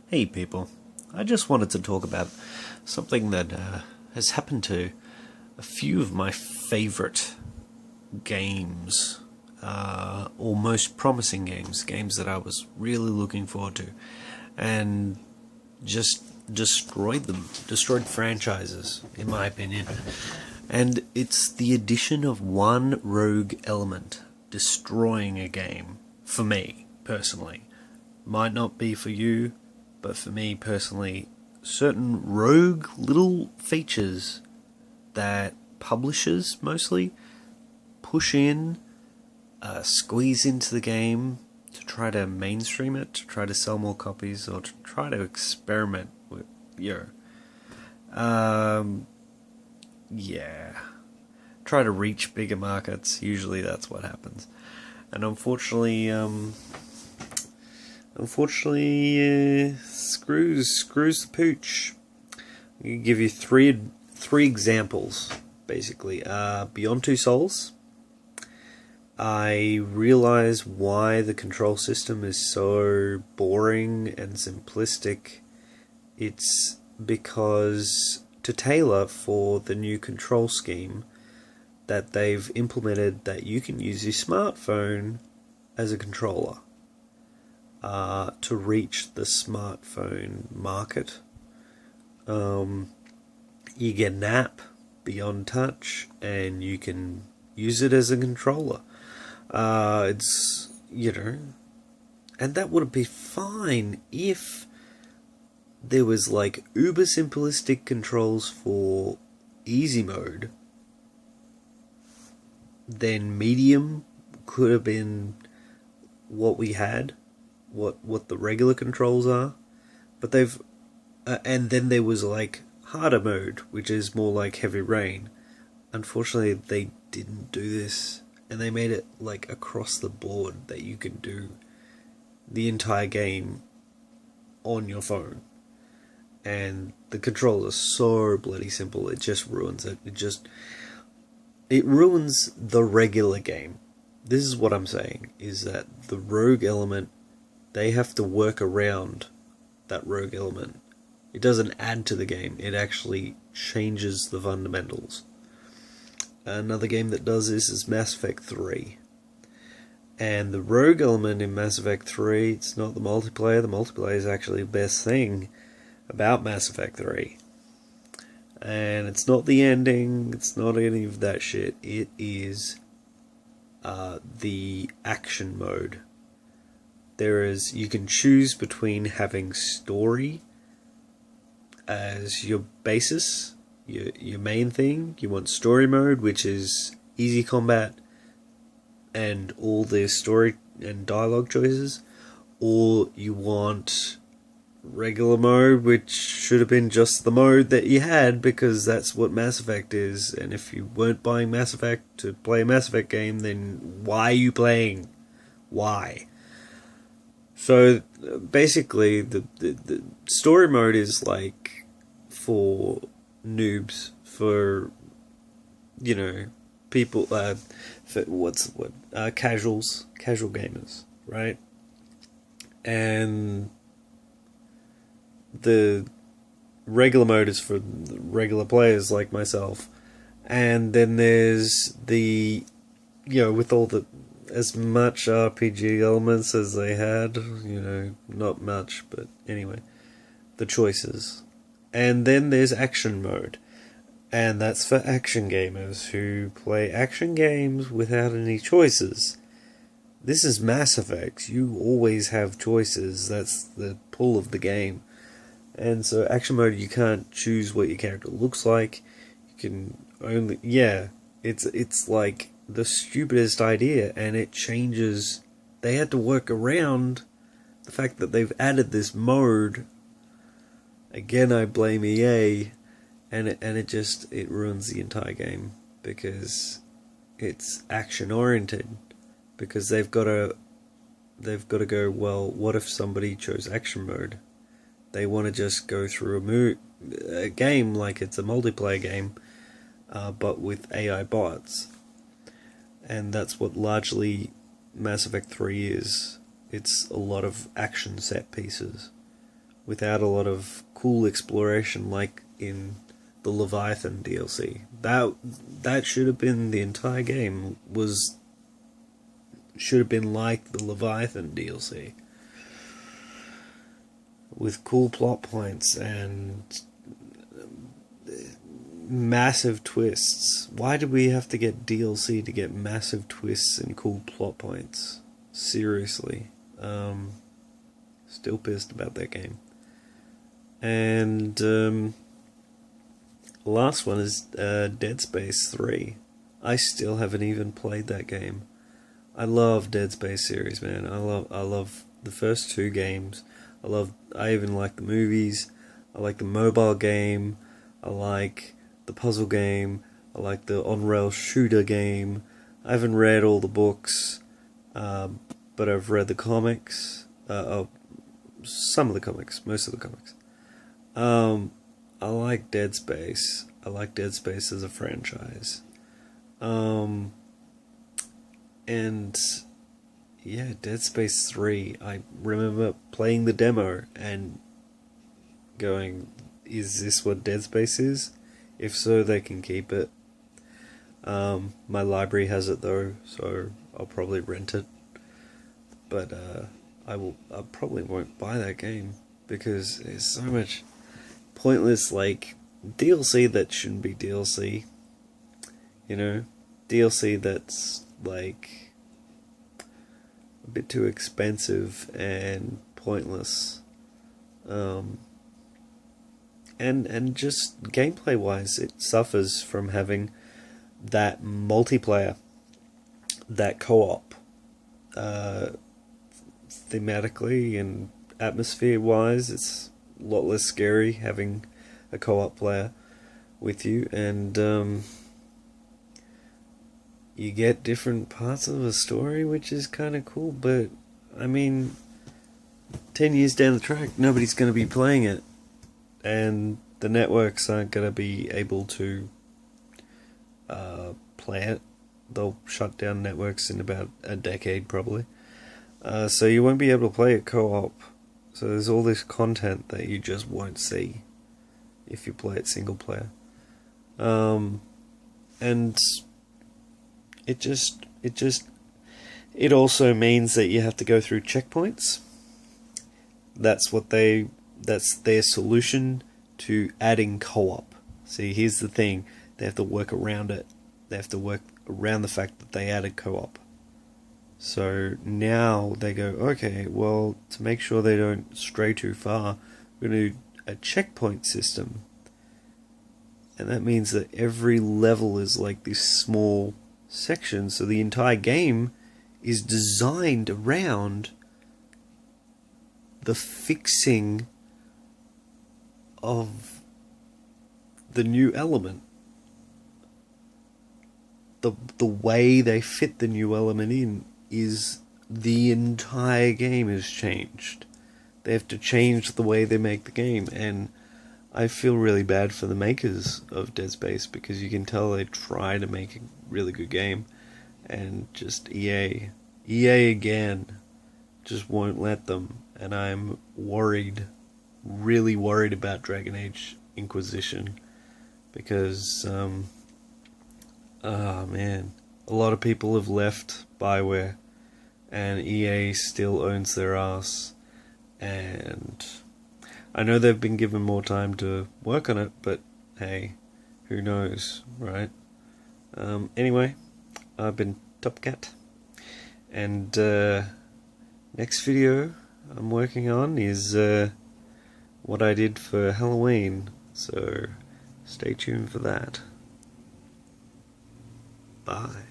Hey people, I just wanted to talk about something that has happened to a few of my favorite games, or most promising games that I was really looking forward to, and just destroyed franchises, in my opinion. And it's the addition of one rogue element destroying a game, for me, personally. Might not be for you, but for me personally, certain rogue little features that publishers mostly push in, squeeze into the game to try to mainstream it, to try to sell more copies, or to try to experiment with, um, yeah, try to reach bigger markets. Usually that's what happens. And unfortunately, screws the pooch. I can give you three examples, basically. Beyond Two Souls, I realize why the control system is so boring and simplistic. It's because to tailor for the new control scheme that they've implemented, that you can use your smartphone as a controller. To reach the smartphone market. You get an app, Beyond Touch, and you can use it as a controller. It's, and that would be fine if there was like uber simplistic controls for easy mode. Then medium could have been what we had. What the regular controls are, but they've and then there was like harder mode, which is more like Heavy Rain. Unfortunately, they didn't do this, and they made it like across the board that you can do the entire game on your phone, and the controls are so bloody simple. It just ruins it. It ruins the regular game. This is what I'm saying, is that the rogue element, they have to work around that rogue element. It doesn't add to the game, it actually changes the fundamentals. Another game that does this is Mass Effect 3. And the rogue element in Mass Effect 3, it's not the multiplayer. The multiplayer is actually the best thing about Mass Effect 3. And it's not the ending, it's not any of that shit. It is the action mode. You can choose between having story as your basis, your main thing. You want story mode, which is easy combat and all the story and dialogue choices, or you want regular mode, which should have been just the mode that you had, because that's what Mass Effect is. And if you weren't buying Mass Effect to play a Mass Effect game, then why are you playing? Why? So basically, the story mode is like for noobs, for people, for casual gamers, right? And the regular mode is for regular players like myself. And then there's the, with all the, as much RPG elements as they had, not much, but anyway, the choices. And then there's action mode, and that's for action gamers who play action games without any choices. This is Mass Effect. You always have choices. That's the pull of the game. And so action mode, you can't choose what your character looks like. You can only, it's like the stupidest idea, and it changes. They had to work around the fact that they've added this mode. Again, I blame EA, and it ruins the entire game, because it's action oriented. Because they've got to go, well, what if somebody chose action mode? They want to just go through a game like it's a multiplayer game, but with AI bots. And that's what largely Mass Effect 3 is. It's a lot of action set pieces without a lot of cool exploration like in the Leviathan DLC. That should have been the entire game, should have been like the Leviathan DLC, with cool plot points and massive twists. Why did we have to get DLC to get massive twists and cool plot points? Seriously. Still pissed about that game. And last one is Dead Space 3. I still haven't even played that game. I love Dead Space series, man. I love the first two games. I even like the movies. I like the mobile game. I like the puzzle game. I like the on-rail shooter game. I haven't read all the books, but I've read the comics. Some of the comics, most of the comics. I like Dead Space. I like Dead Space as a franchise. And yeah, Dead Space 3, I remember playing the demo and going, is this what Dead Space is? If so, they can keep it. My library has it though, so I'll probably rent it. But I probably won't buy that game because there's so much pointless like DLC that shouldn't be DLC. You know, DLC that's like a bit too expensive and pointless. And just gameplay wise, it suffers from having that multiplayer, that co-op, thematically and atmosphere wise. It's a lot less scary having a co-op player with you, and you get different parts of a story, which is kind of cool. But I mean, 10 years down the track, nobody's going to be playing it, and the networks aren't going to be able to play it. They'll shut down networks in about a decade probably, so you won't be able to play it co-op. So there's all this content that you just won't see if you play it single player, and it also means that you have to go through checkpoints. That's their solution to adding co-op. See, here's the thing, they have to work around it. They have to work around the fact that they added co-op. So now they go, okay, well, to make sure they don't stray too far, we're going to do a checkpoint system. And that means that every level is like this small section, so the entire game is designed around the fixing of the new element. The way they fit the new element in is the entire game is changed. They have to change the way they make the game, and I feel really bad for the makers of Dead Space, because you can tell they try to make a really good game, and just EA again just won't let them, and I'm worried, really worried about Dragon Age Inquisition, because man, a lot of people have left BioWare, and EA still owns their ass, and I know they've been given more time to work on it, but hey, who knows, right? Anyway, I've been Top Cat, and next video I'm working on is what I did for Halloween, so stay tuned for that. Bye.